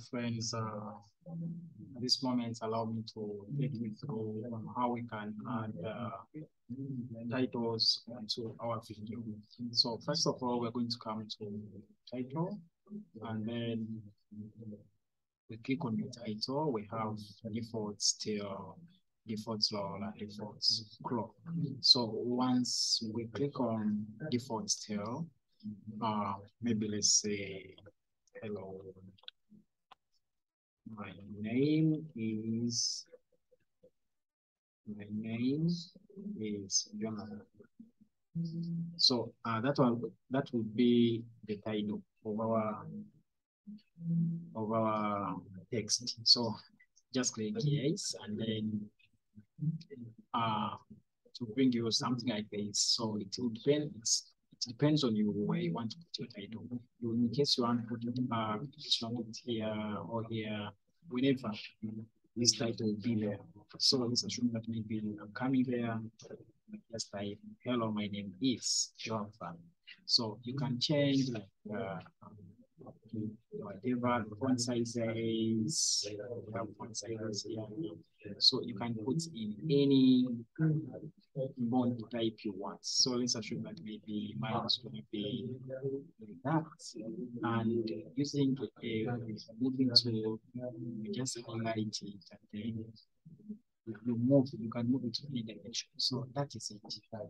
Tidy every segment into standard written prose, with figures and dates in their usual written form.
friends, at this moment, allow me to take you through how we can add titles to our video. So first of all, we're going to come to title, and then we click on the title. We have default still, default law, and default clock. So once we click on default still, maybe let's say hello. My name is Jonathan. So that would be the title of our text. So just click yes, and then uh, to bring you something like this. So it will depend. It depends on you where you want to put your title. In case you want to put it here or here, whenever this title will be there. So let's assume that maybe I'm coming there. Just type hello, my name is Jonathan. So you can change like whatever font size is, font size here. So you can put in any font type you want. So let's assume that maybe mine is going to be like that. And using a moving tool, you just highlight it and then you can move it to any direction. So that is it.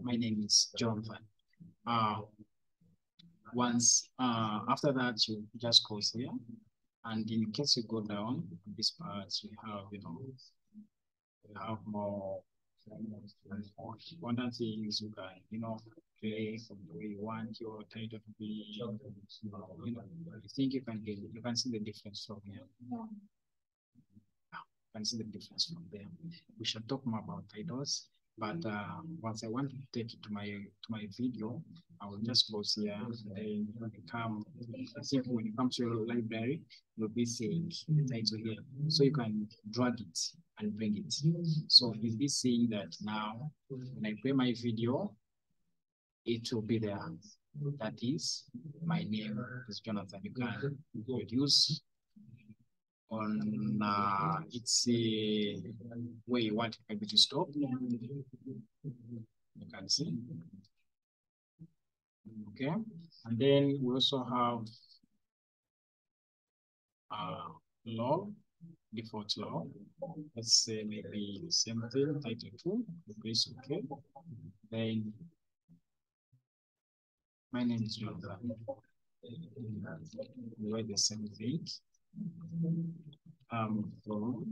My name is Jonathan. Once after that, you just go here, and in case you go down this part, we have we have more important things you can play from the way you want your title to be. I think you can see the difference from here. Can see the difference from there. We shall talk more about titles, but once I want to take it to my video, I will just pause here and then come. I think when you come to your library, you'll be seeing the title here, so you can drag it and bring it. So you'll be seeing that now when I play my video, it will be there. That is my name is Jonathan. You can reduce on it's where you want maybe to stop. You can see. Okay. And then we also have law, default law. Let's say maybe same thing, title 2, press okay. Then my name is Jonathan. We write the same thing. From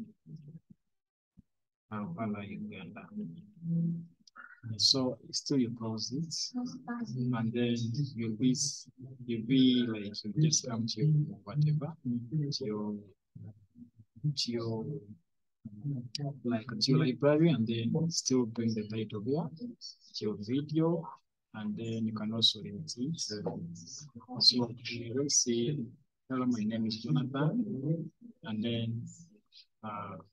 Kampala, Uganda. So still you pause it, and then you'll be like you just come to whatever to your to your library, and then still bring the title here to your video, and then you can also limit it. So let's say hello, my name is Jonathan, and then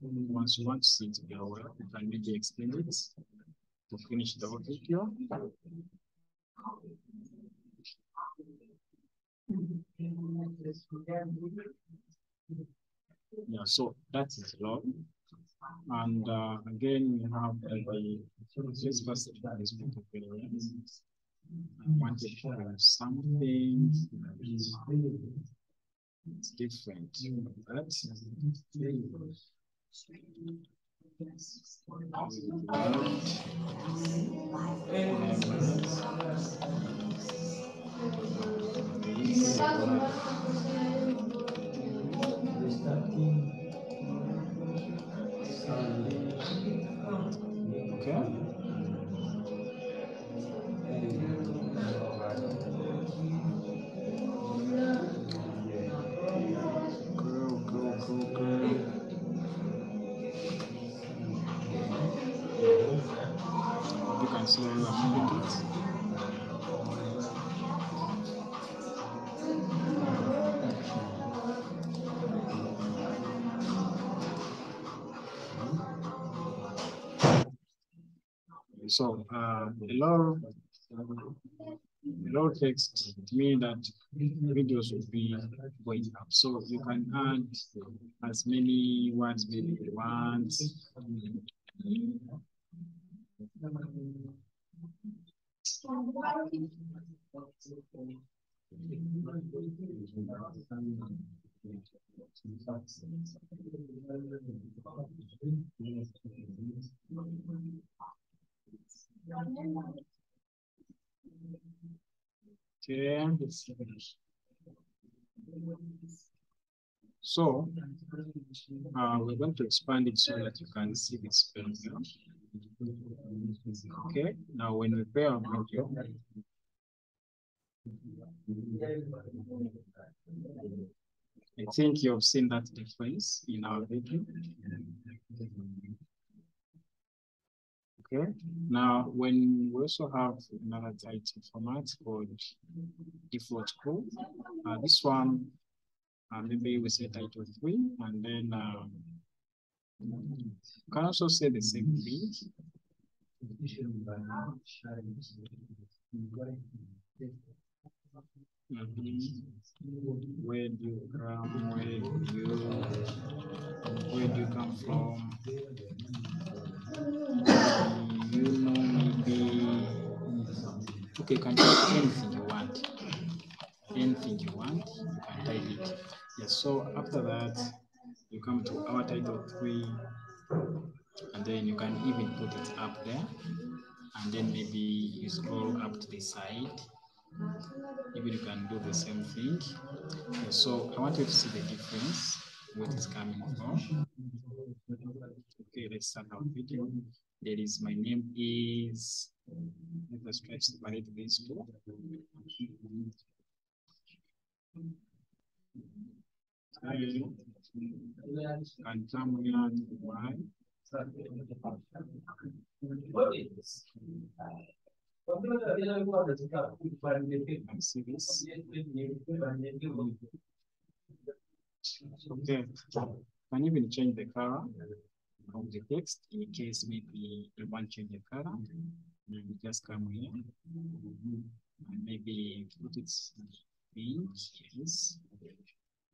once you want to see it very well, you can maybe extend it to finish the whole video. Yeah, so that is log. And again, we have the let's first this particular. I want to show something it's different. That's okay. Go. You can slowly make it. So, hello. Below text, it means that videos will be going up. So you can add as many words maybe you want. Okay. So we're going to expand it so that you can see this video. Okay. Now when we play our video, I think you've seen that difference in our video. Okay. Now, when we also have another title format called default code, this one, maybe we say title 3, and then you can also say the same thing. Where do you come? Where do you come from? You know, maybe okay, you can type anything you want. Anything you want, you can type it. Yes, so after that, you come to our title 3, and then you can even put it up there, and then maybe you scroll up to the side. Even you can do the same thing. Yes, so I want you to see the difference, where it is coming from. Okay, let's start our video. There is my name is, let us try to separate these two. And come here to why. See this. Okay, can even change the color of the text in case maybe you want to change the color. You just come here and maybe put it pink. Yes.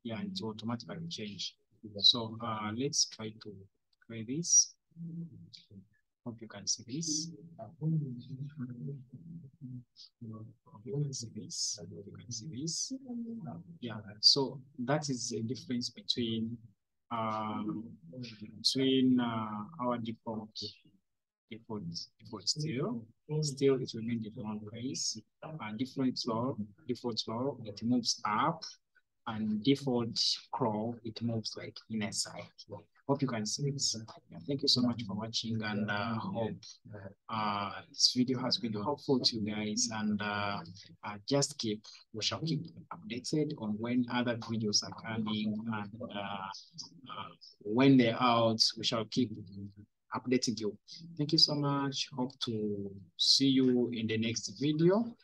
Yeah, it will automatically change. So let's try to create this. Hope you can see this. Hope you can see this. Hope you can see this. Yeah, so that is the difference between our default still it remains in one place. Default flow it moves up, and default crawl it moves like in a side. Hope you can see this. Yeah, thank you so much for watching, and hope this video has been helpful to you guys, and we shall keep updated on when other videos are coming, and when they're out, we shall keep updating you. Thank you so much. Hope to see you in the next video.